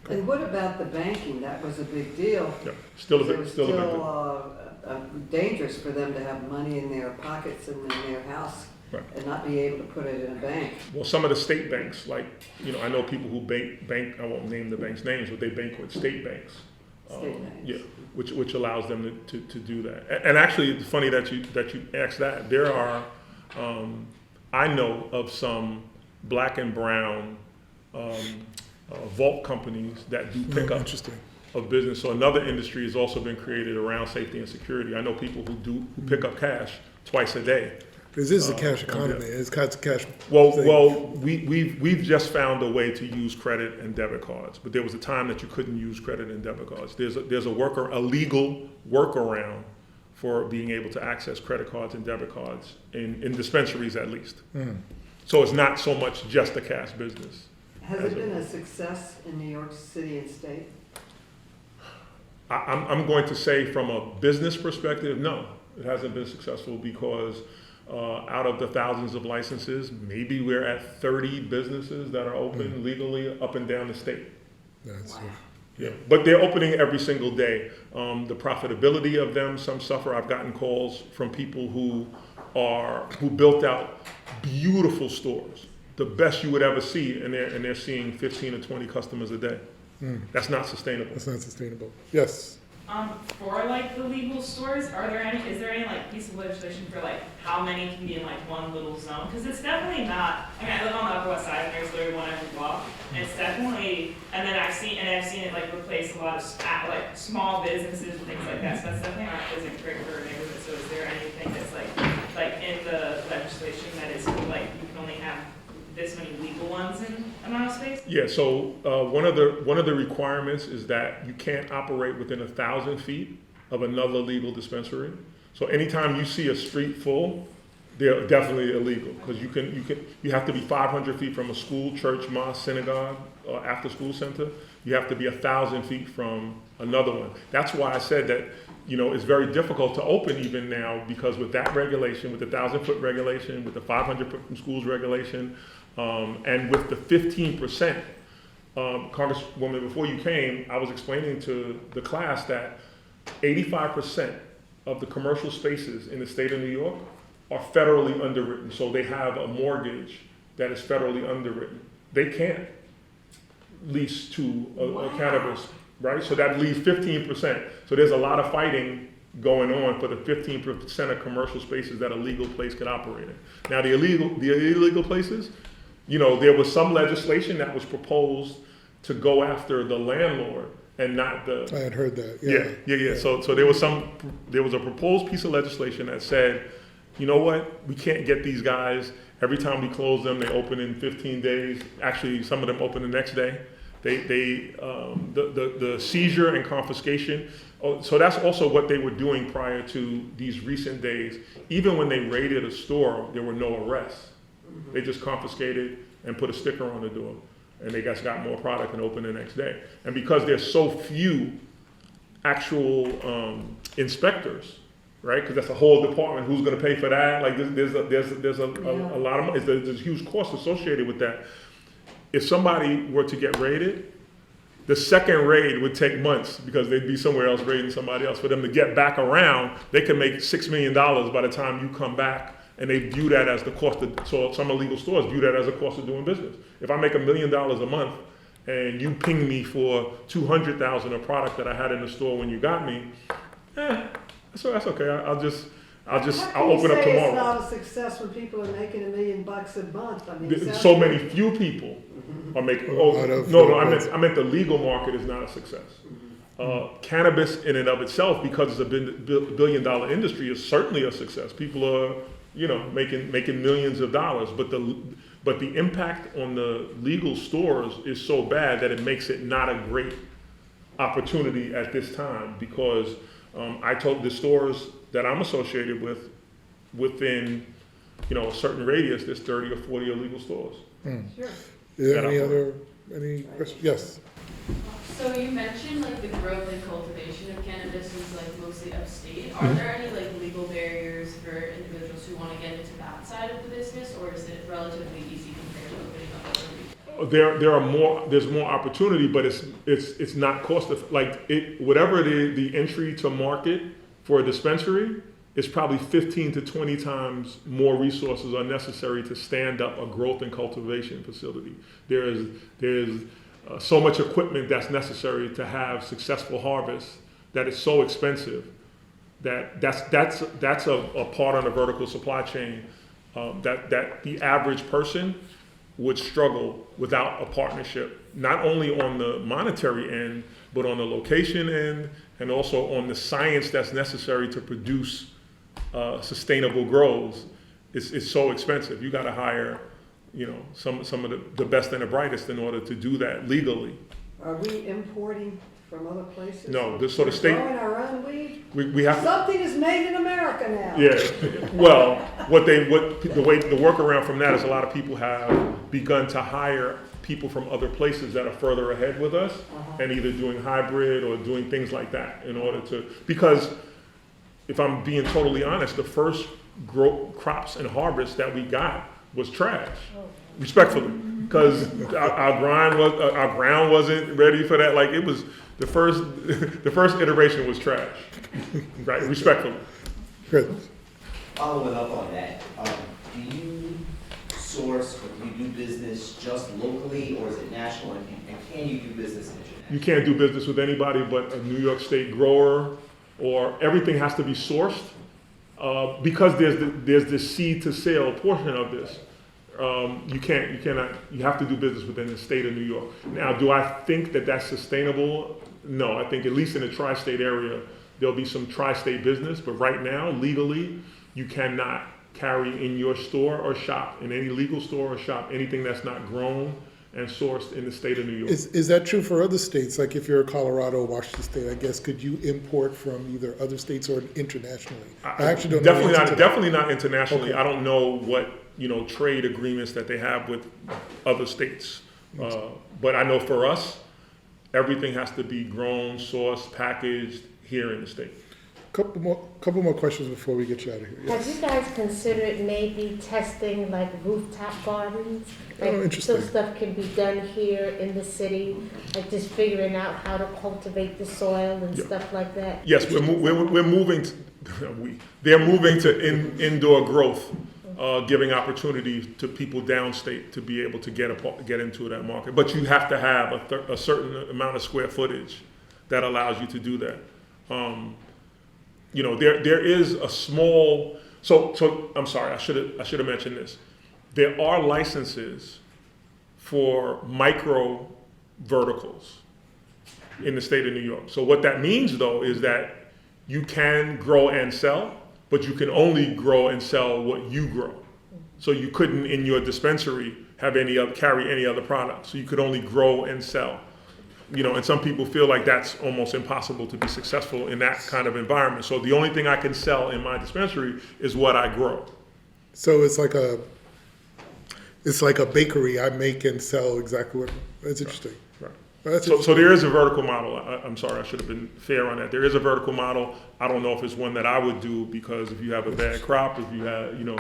And what about the banking? That was a big deal. Yeah, still a It bit, was still a bit. dangerous for them to have money in their pockets and in their house Right. and not be able to put it in a bank. Well, some of the state banks, like, I know people who bank, I won't name the banks' names, but they bank with state banks. State banks. Yeah, which allows them to do that. And actually, it's funny that you asked that. There are, I know of some black and brown vault companies that do pickup Interesting. of business. So another industry has also been created around safety and security. I know people who pick up cash twice a day. Because this is a cash economy. It's got cash. Well, thing. we've just found a way to use credit and debit cards, but there was a time that you couldn't use credit and debit cards. There's a legal workaround for being able to access credit cards and debit cards in dispensaries at least. So it's not so much just a cash business. Has it been a success in New York City and state? I'm going to say from a business perspective, no, it hasn't been successful because out of the thousands of licenses, maybe we're at 30 businesses that are open legally up and down the state. That's, Yeah, but they're opening every single day. The profitability of them, some suffer. I've gotten calls from people who built out beautiful stores, the best you would ever see, and they're seeing 15 or 20 customers a day. That's not sustainable. that's not sustainable. Yes. For like the legal stores, is there any like piece of legislation for like how many can be in like one little zone? Because it's definitely not. I mean, I live on the Upper West Side, and there's literally one every block. And it's definitely, and then I've seen it like replace a lot of like small businesses and things like that. So that's definitely not isn't great for a neighborhood. So is there anything that's like in the legislation that is like you can only have this many legal ones in amount of space? Yeah, so one of the requirements is that you can't operate within 1,000 feet of another legal dispensary. So anytime you see a street full, they're definitely illegal because you have to be 500 feet from a school, church, mosque, synagogue, or after school center. You have to be 1,000 feet from another one. That's why I said that it's very difficult to open even now because with that regulation, with the 1,000-foot regulation, with the 500-foot from schools regulation, and with the 15%, Congresswoman, before you came, I was explaining to the class that 85% of the commercial spaces in the state of New York are federally underwritten. So they have a mortgage that is federally underwritten. They can't lease to a cannabis, right? So that leaves 15%. So there's a lot of fighting going on for the 15% of commercial spaces that a legal place could operate in. Now the illegal places, you know, there was some legislation that was proposed to go after the landlord and not the. I had heard that. Yeah. So there was a proposed piece of legislation that said, you know what, we can't get these guys. Every time we close them, they open in 15 days. Actually, some of them open the next day. The seizure and confiscation. So that's also what they were doing prior to these recent days. Even when they raided a store, there were no arrests. They just confiscated and put a sticker on the door, and they just got more product and opened the next day. And because there's so few actual inspectors, right? Because that's a whole department. Who's going to pay for that? Like there's a lot of money. There's a huge cost associated with that. If somebody were to get raided, the second raid would take months because they'd be somewhere else raiding somebody else. For them to get back around, they could make $6 million by the time you come back, and they view that as the cost of, so some illegal stores view that as a cost of doing business. If I make $1 million a month and you ping me for $200,000 of product that I had in the store when you got me, so that's okay. I'll open up It's tomorrow. not a success when people are making $1 million a month. I mean, So many few people are making. I meant the legal market is not a success. Cannabis in and of itself, because it's a billion-dollar industry, is certainly a success. People are, making millions of dollars, but the impact on the legal stores is so bad that it makes it not a great opportunity at this time, because I told the stores that I'm associated with, within a certain radius, there's 30 or 40 illegal stores. Sure. Any questions? Yes. So you mentioned like the growth and cultivation of cannabis is like mostly upstate. Are there any like legal barriers for individuals who want to get into that side of the business, or is it relatively easy compared to opening up other retail? There's more opportunity, but it's not cost whatever the entry to market for a dispensary is probably 15 to 20 times more resources are necessary to stand up a growth and cultivation facility. There's so much equipment that's necessary to have successful harvests that is so expensive that's a part on the vertical supply chain that the average person would struggle without a partnership, not only on the monetary end, but on the location end, and also on the science that's necessary to produce sustainable grows. It's so expensive. You got to hire, some of the best and the brightest in order to do that legally. Are we importing from other places? No, so the state. Growing our own weed? We have. Something is made in America now. Yeah. Well, the workaround from that is a lot of people have begun to hire people from other places that are further ahead with us, and either doing hybrid or doing things like that in order to, because if I'm being totally honest, the first crops and harvest that we got was trash, respectfully, because our ground wasn't ready for that. Like it was the first iteration was trash, right? Respectfully. Good. Following up on that, do you source or do you do business just locally, or is it national? And can you do business internationally? You can't do business with anybody but a New York State grower, or everything has to be sourced because there's the seed to sale portion of this. You have to do business within the state of New York. Now, do I think that that's sustainable? No, I think at least in the tri-state area, there'll be some tri-state business, but right now, legally, you cannot carry in your store or shop, in any legal store or shop, anything that's not grown and sourced in the state of New York. Is that true for other states? Like if you're Colorado, Washington State, I guess, could you import from either other states or internationally? I actually don't know. Definitely not internationally. Okay. I don't know what trade agreements that they have with other states. But I know for us, everything has to be grown, sourced, packaged here in the state. Couple more questions before we get you out of here. Have Yes. you guys considered maybe testing like rooftop gardens? Like, interesting. so stuff can be done here in the city, like just figuring out how to cultivate the soil and Yeah. stuff like that? Yes, we're moving, they're moving to indoor growth, giving opportunity to people downstate to be able to get into that market. But you have to have a certain amount of square footage that allows you to do that. There is a small, so I'm sorry, I should have mentioned this. There are licenses for micro verticals in the state of New York. So what that means though is that you can grow and sell, but you can only grow and sell what you grow. So you couldn't in your dispensary carry any other product. So you could only grow and sell. And some people feel like that's almost impossible to be successful in that kind of environment. So the only thing I can sell in my dispensary is what I grow. So it's like a bakery. I make and sell exactly what. That's interesting. Right. That's So there is a vertical model. I'm sorry, I should have been fair on that. There is a vertical model. I don't know if it's one that I would do because if you have a bad crop, if you have, you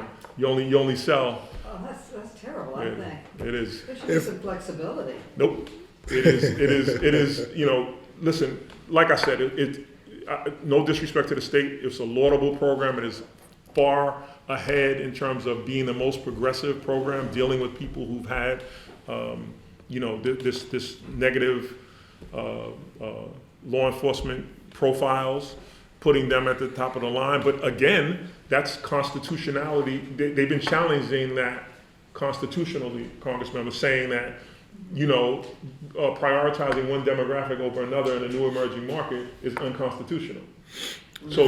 only sell. Oh, that's terrible, I Yeah, think. it is. There should be some flexibility. Nope. It is. Listen, like I said, no disrespect to the state. It's a laudable program. It is far ahead in terms of being the most progressive program, dealing with people who've had, this negative law enforcement profiles, putting them at the top of the line. But again, that's constitutionality. They've been challenging that constitutionally, Congressmember, saying that, prioritizing one demographic over another in a new emerging market is unconstitutional. So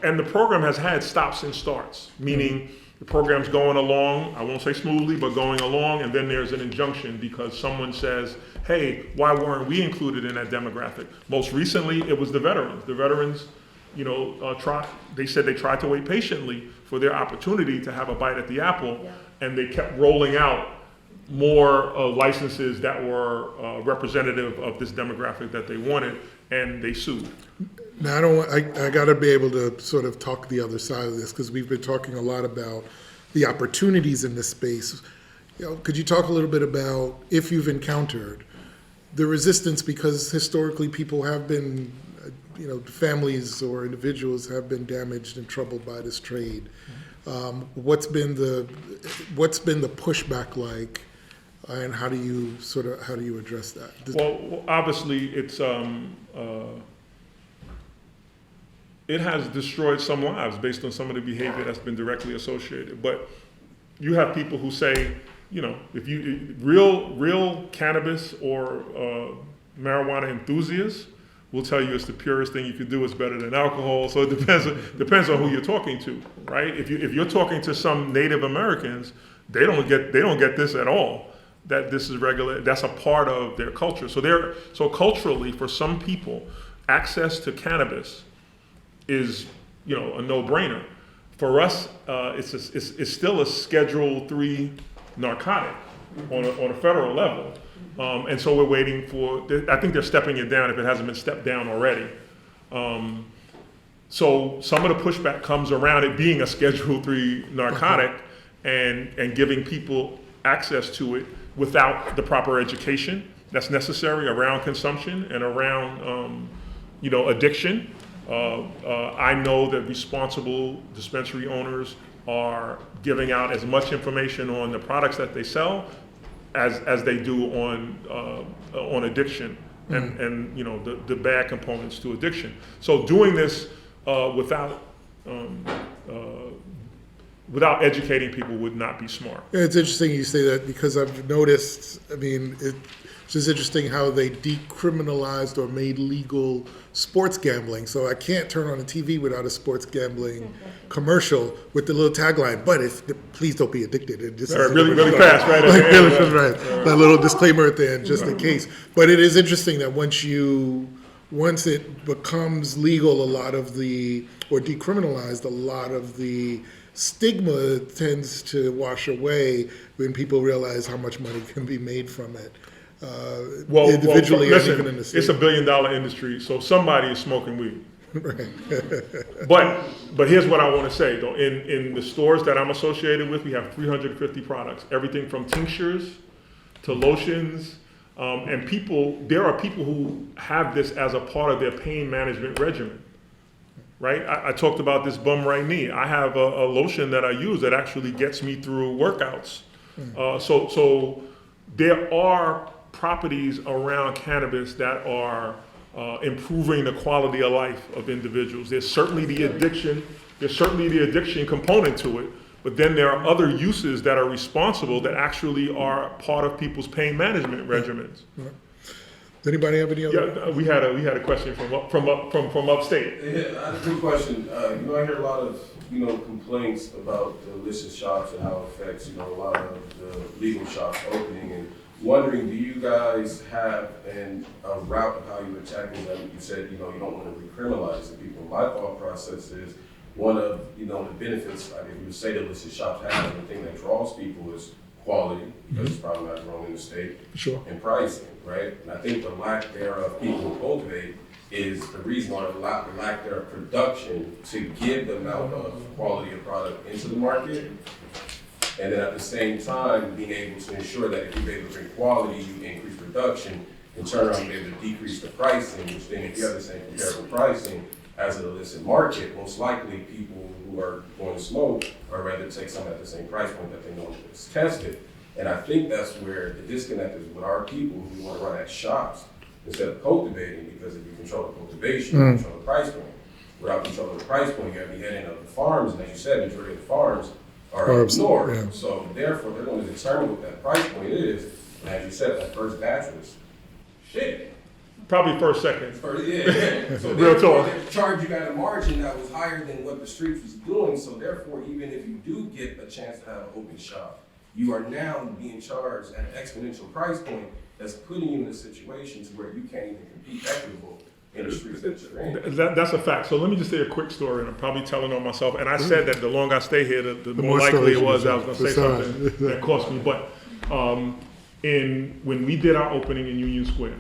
and the program has had stops and starts, meaning the program's going along, I won't say smoothly, but going along, and then there's an injunction because someone says, hey, why weren't we included in that demographic? Most recently, it was the veterans. The veterans, they said they tried to wait patiently for their opportunity to have a bite at the apple, and they kept rolling out more licenses that were representative of this demographic that they wanted, and they sued. Now, I got to be able to sort of talk the other side of this because we've been talking a lot about the opportunities in this space. Could you talk a little bit about if you've encountered the resistance because historically people have been, families or individuals have been damaged and troubled by this trade. What's been the pushback like, and how do you address that? Well, obviously, it's it has destroyed some lives based on some of the behavior that's been directly associated. But you have people who say, if you real cannabis or marijuana enthusiasts will tell you it's the purest thing you could do. It's better than alcohol. So it depends on who you're talking to, right? If you're talking to some Native Americans, they don't get this at all. That this is regular. That's a part of their culture. So culturally, for some people, access to cannabis is a no-brainer. For us, it's still a Schedule III narcotic on a federal level, and so we're waiting for. I think they're stepping it down if it hasn't been stepped down already. So some of the pushback comes around it being a Schedule III narcotic and giving people access to it without the proper education that's necessary around consumption and around addiction. I know that responsible dispensary owners are giving out as much information on the products that they sell as they do on addiction and the bad components to addiction. So doing this without educating people would not be smart. Yeah, it's interesting you say that because I've noticed, it's just interesting how they decriminalized or made legal sports gambling. So I can't turn on the TV without a sports gambling commercial with the little tagline, but please don't be addicted. And this is really fast, right? Right. That little disclaimer at the end, just in case. But it is interesting that once it becomes legal, or decriminalized, a lot of the stigma tends to wash away when people realize how much money can be made from it. Individually, listen, and even in the state. it's $1 billion industry, so somebody is smoking weed. But here's what I want to say though. In the stores that I'm associated with, we have 350 products, everything from tinctures to lotions, and there are people who have this as a part of their pain management regimen. Right? I talked about this bum right knee. I have a lotion that I use that actually gets me through workouts. So there are properties around cannabis that are improving the quality of life of individuals. There's certainly the addiction component to it, but then there are other uses that are responsible that actually are part of people's pain management regimens. Does anybody have any other? Yeah, we had a question from upstate. Yeah, I have a quick question. I hear a lot of, complaints about the illicit shops and how it affects, a lot of the legal shops opening, and wondering, do you guys have a route of how you attacking them? You said, you don't want to recriminalize the people. My thought process is one of, the benefits, like if you say the illicit shops have, the thing that draws people is quality, because it's probably not grown in the state, Sure. and pricing, right? And I think the lack thereof people who cultivate is the reason why the lack thereof production to give the amount of quality of product into the market. And then at the same time, being able to ensure that if you're able to bring quality, you increase production, in turn around, you're able to decrease the pricing, which then if you have the same comparable pricing as an illicit market, most likely people who are going to smoke are rather take some at the same price point that they know is tested. And I think that's where the disconnect is with our people who want to run at shops instead of cultivating, because if you control the cultivation, you control the price point. Without controlling the price point, you have the heading of the farms, and as you said, the majority of the farms are up north. Yeah. So therefore, they're going to determine what that price point is. And as you said, that first batch was shit. Probably first, second. Yeah. So Real therefore, talk. they charge you at a margin that was higher than what the streets was doing. So therefore, even if you do get a chance to have an open shop, you are now being charged at an exponential price point that's putting you in a situation to where you can't even compete equitable in the streets that you're in. That's a fact. So let me just say a quick story, and I'm probably telling on myself. And I said that the longer I stay here, the more more likely it stories was you I was going to say decide. something that cost me. But when we did our opening in Union Square,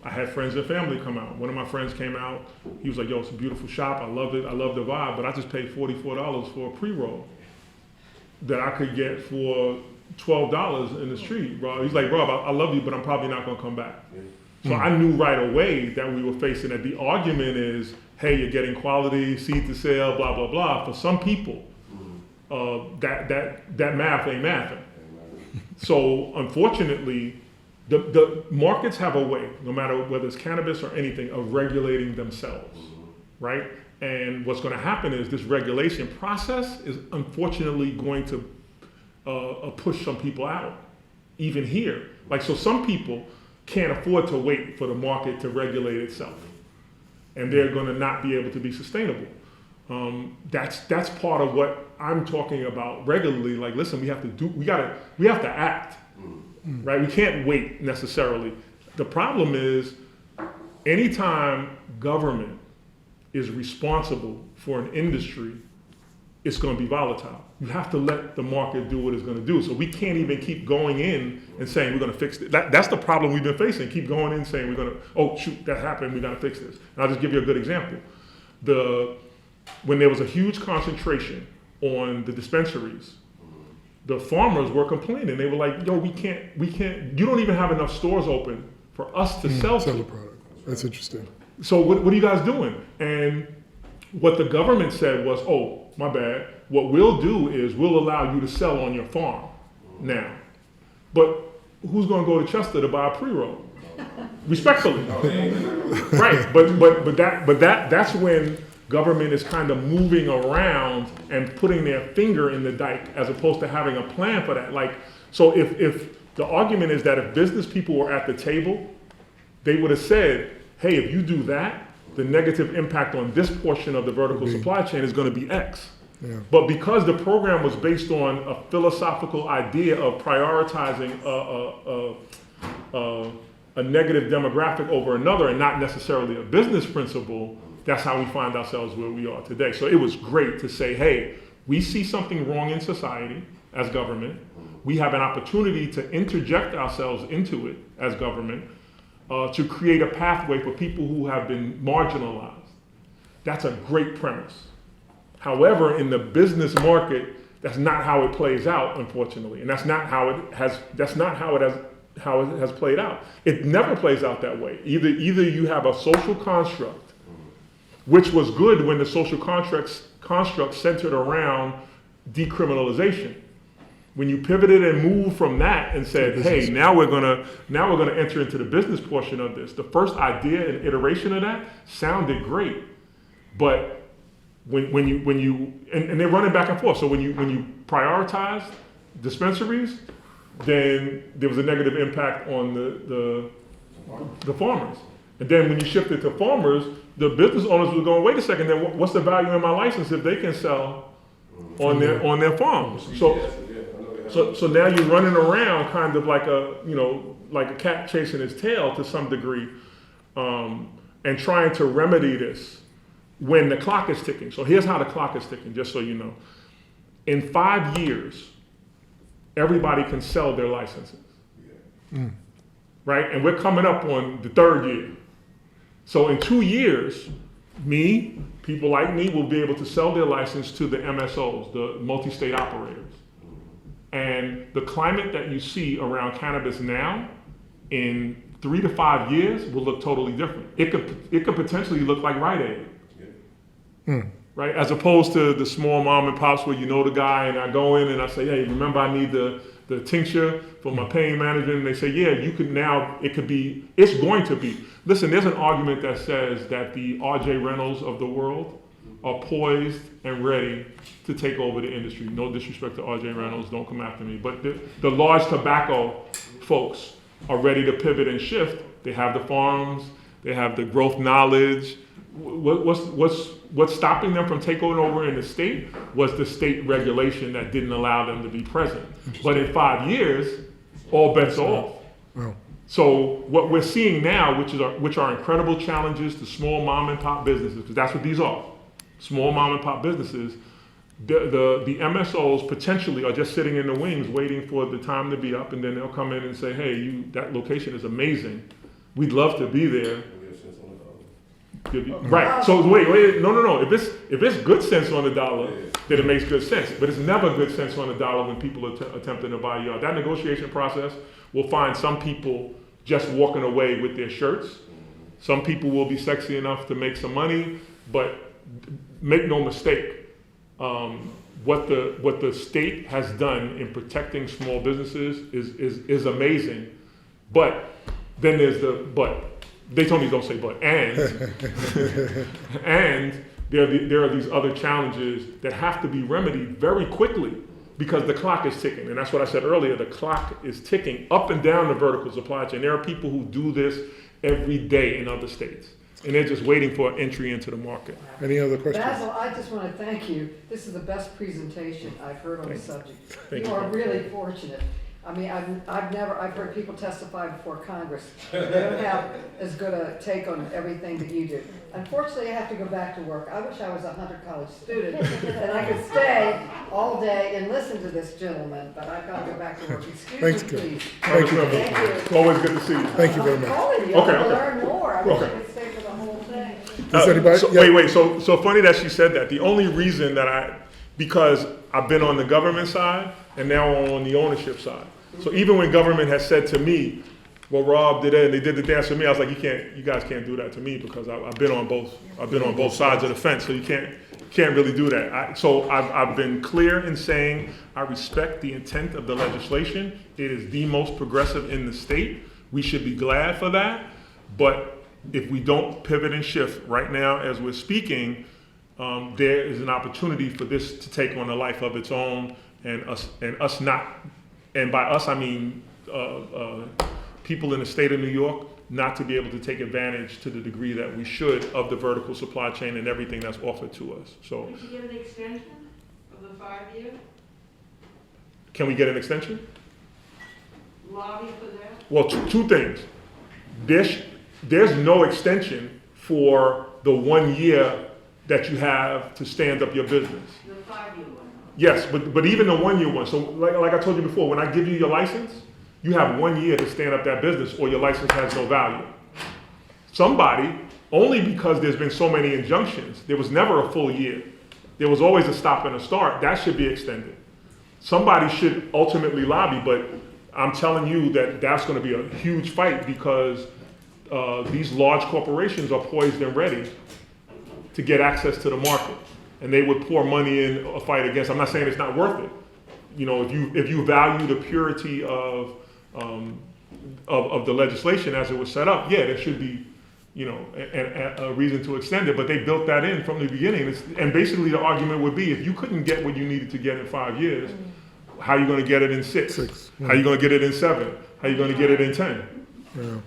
I had friends and family come out. One of my friends came out. He was like, "Yo, it's a beautiful shop. I love it. I love the vibe. But I just paid $44 for a pre-roll that I could get for $12 in the street, bro." He's like, "Rob, I love you, but I'm probably not going to come back." So I knew right away that we were facing that. The argument is, hey, you're getting quality, seed to sale, blah, blah, blah. For some people, that math ain't mathing. So unfortunately, the markets have a way, no matter whether it's cannabis or anything, of regulating themselves, right? And what's going to happen is this regulation process is unfortunately going to push some people out, even here. Like, so some people can't afford to wait for the market to regulate itself, and they're going to not be able to be sustainable. That's part of what I'm talking about regularly. Like, listen, we have to act, right? We can't wait necessarily. The problem is, anytime government is responsible for an industry, it's going to be volatile. You have to let the market do what it's going to do. So we can't even keep going in and saying we're going to fix it. That's the problem we've been facing. Keep going in saying we're going to, oh shoot, that happened, we got to fix this. And I'll just give you a good example. When there was a huge concentration on the dispensaries, the farmers were complaining. They were like, yo, we can't, you don't even have enough stores open for us to sell Sell to. the product. That's interesting. So what are you guys doing? And what the government said was, oh, my bad. What we'll do is we'll allow you to sell on your farm now. But who's going to go to Chester to buy a pre-roll? Respectfully. Right, but that's when government is kind of moving around and putting their finger in the dike as opposed to having a plan for that. Like, so if the argument is that if business people were at the table, they would have said, hey, if you do that, the negative impact on this portion of the vertical supply chain is going to be X. Yeah. But because the program was based on a philosophical idea of prioritizing a negative demographic over another and not necessarily a business principle, that's how we find ourselves where we are today. So it was great to say, hey, we see something wrong in society as government. We have an opportunity to interject ourselves into it as government to create a pathway for people who have been marginalized. That's a great premise. However, in the business market, that's not how it plays out, unfortunately, and that's not how it has played out. It never plays out that way. Either you have a social construct, which was good when the social construct centered around decriminalization. When you pivoted and moved from that and said, "Hey, now we're gonna enter into the business portion of this." The first idea and iteration of that sounded great, but when you and they're running back and forth. So when you prioritize dispensaries, then there was a negative impact on the farmers. And then when you shifted to farmers, the business owners were going, "Wait a second, then what's the value in my license if they can sell on their farms?" So now you're running around kind of like a cat chasing his tail to some degree, and trying to remedy this when the clock is ticking. So here's how the clock is ticking, just so you know. In 5 years, everybody can sell their licenses, right? And we're coming up on the 3rd year. So in 2 years, people like me will be able to sell their license to the MSOs, the multi-state operators. And the climate that you see around cannabis now, in 3 to 5 years, will look totally different. It could potentially look like Rite Aid. Right, as opposed to the small mom and pops where you know the guy, and I go in and I say, "Hey, remember I need the tincture for my pain management," and they say, "Yeah, you can now." It's going to be. Listen, there's an argument that says that the R.J. Reynolds of the world are poised and ready to take over the industry. No disrespect to R.J. Reynolds, don't come after me, but the large tobacco folks are ready to pivot and shift. They have the farms, they have the growth knowledge. What's stopping them from taking over in the state was the state regulation that didn't allow them to be present. But in 5 years, all bets are off. Wow. So what we're seeing now, which are incredible challenges to small mom and pop businesses, because that's what these are, small mom and pop businesses. The MSOs potentially are just sitting in the wings waiting for the time to be up, and then they'll come in and say, "Hey, that location is amazing. We'd love to be there." Right. So wait. No. If it's good sense on the dollar, then it makes good sense. But it's never good sense on the dollar when people are attempting to buy you out. That negotiation process will find some people just walking away with their shirts. Some people will be sexy enough to make some money, but make no mistake, what the state has done in protecting small businesses is amazing. But then there's the but. They told me don't say but, and there are these other challenges that have to be remedied very quickly because the clock is ticking. And that's what I said earlier, the clock is ticking up and down the vertical supply chain. There are people who do this every day in other states, and they're just waiting for entry into the market. Any other questions? Basil, I just want to thank you. This is the best presentation I've heard on the subject. Thank You you. are really fortunate. I mean, I've heard people testify before Congress. They don't have as good a take on everything that you do. Unfortunately, I have to go back to work. I wish I was a Hunter College student and I could stay all day and listen to this gentleman, but I've got to go back to work. Thanks, Excuse me, please. Thank you. Thank you. It's always good to see you. Thank you very I'm much. calling you. Okay, I want to okay. learn more. I wish I Okay. could stay for the whole thing. Does anybody? Yeah. Wait. So funny that she said that. The only reason that because I've been on the government side and now I'm on the ownership side. So even when government has said to me, "Well, Rob did it, and they did the dance for me," I was like, "You guys can't do that to me because I've been on both sides of the fence. So you can't really do that." I've been clear in saying I respect the intent of the legislation. It is the most progressive in the state. We should be glad for that. But if we don't pivot and shift right now as we're speaking, there is an opportunity for this to take on a life of its own, and us not. And by us, I mean people in the state of New York not to be able to take advantage to the degree that we should of the vertical supply chain and everything that's offered to us. So, Would you give an extension of the 5 year? can we get an extension? Lobby for that? Well, two things. There's no extension for the 1 year that you have to stand up your business. The 5 year one? Yes, but even the 1 year one. So like I told you before, when I give you your license, you have 1 year to stand up that business or your license has no value. Somebody only because there's been so many injunctions. There was never a full year. There was always a stop and a start. That should be extended. Somebody should ultimately lobby, but I'm telling you that that's going to be a huge fight because these large corporations are poised and ready to get access to the market, and they would pour money in a fight against. I'm not saying it's not worth it. You know, if you value the purity of the legislation as it was set up, yeah, there should be, you know, a reason to extend it. But they built that in from the beginning, and basically the argument would be if you couldn't get what you needed to get in 5 years, how are you going to get it in 6? How are you going to get it in 7? How are you going to get it in 10?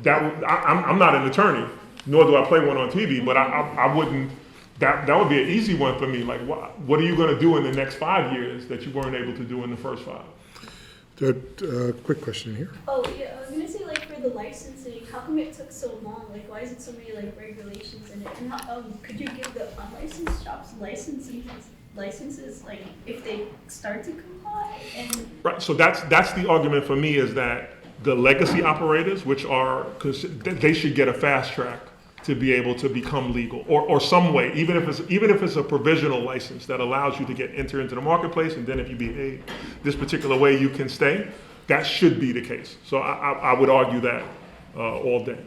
I'm not an attorney, nor do I play one on TV, but I wouldn't. That would be an easy one for me. Like, what are you going to do in the next 5 years that you weren't able to do in the first 5? Quick question here. Oh, yeah, I was gonna say, like, for the licensing, how come it took so long? Like, why is it so many, like, regulations in it? And how, could you give the unlicensed shops licenses, like, if they start to comply? And Right, so that's the argument for me, is that the legacy operators, which are, because they should get a fast track to be able to become legal, or some way, even if it's a provisional license that allows you to enter into the marketplace, and then if you behave this particular way, you can stay. That should be the case. So I would argue that all day.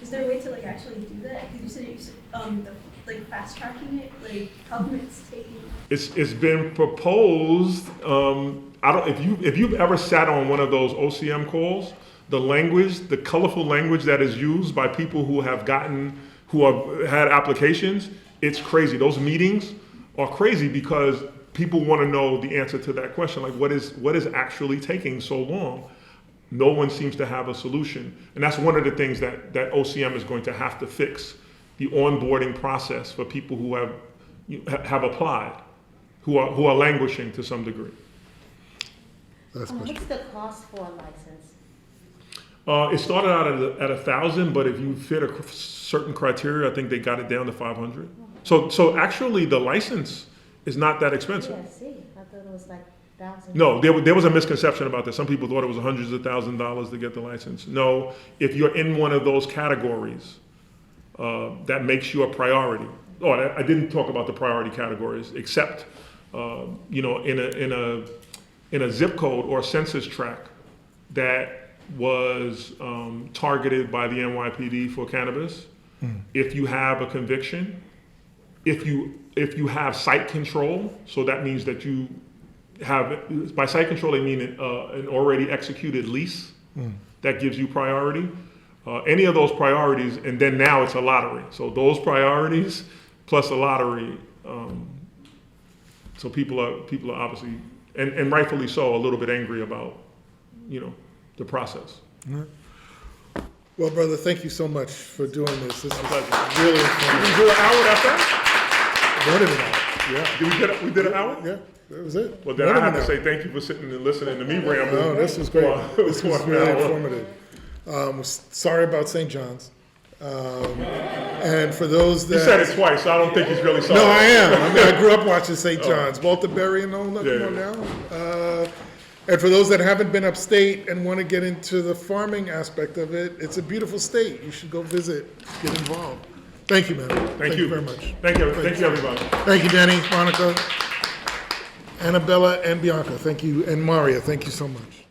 is there a way to, like, actually do that? Because you said like, fast tracking it, like, how come it's taking? It's been proposed. If you've ever sat on one of those OCM calls, the language, the colorful language that is used by people who have had applications, it's crazy. Those meetings are crazy because people want to know the answer to that question. Like, what is actually taking so long? No one seems to have a solution. And that's one of the things that OCM is going to have to fix, the onboarding process for people who have applied, who are languishing to some degree. What's the cost for a license? It started out at 1,000, but if you fit a certain criteria, I think they got it down to 500. So actually, the license is not that expensive. Yeah, see, I thought it was like 1,000. No, there was a misconception about this. Some people thought it was hundreds of thousands of dollars to get the license. No, if you're in one of those categories, that makes you a priority. Oh, I didn't talk about the priority categories, except in a zip code or a census tract that was targeted by the NYPD for cannabis. If you have a conviction, if you have site control, so that means that you have, by site control, they mean an already executed lease that gives you priority. Any of those priorities, and then now it's a lottery. So those priorities plus a lottery. So people are obviously, and rightfully so, a little bit angry about, the process. Well, brother, thank you so much for doing this. This was Did really we informative. do an hour that More than an hour. Yeah, we did an hour? yeah, that was it. Well, then More I than have an to hour. say thank you for sitting and listening to me ramble. No, this was great. This was for an really hour. informative. Sorry about St. John's. And for those that... You said it twice, so I don't think he's really sorry. No, I am. I mean, I grew up watching St. John's. Walter Berry and all that, Yeah. come on now. And for those that haven't been upstate and want to get into the farming aspect of it, it's a beautiful state. You should go visit, get involved. Thank you, man. Thank you very much. Thank you, everybody. Thank you, Danny, Monica, Annabella, and Bianca. Thank you, and Maria. Thank you so much.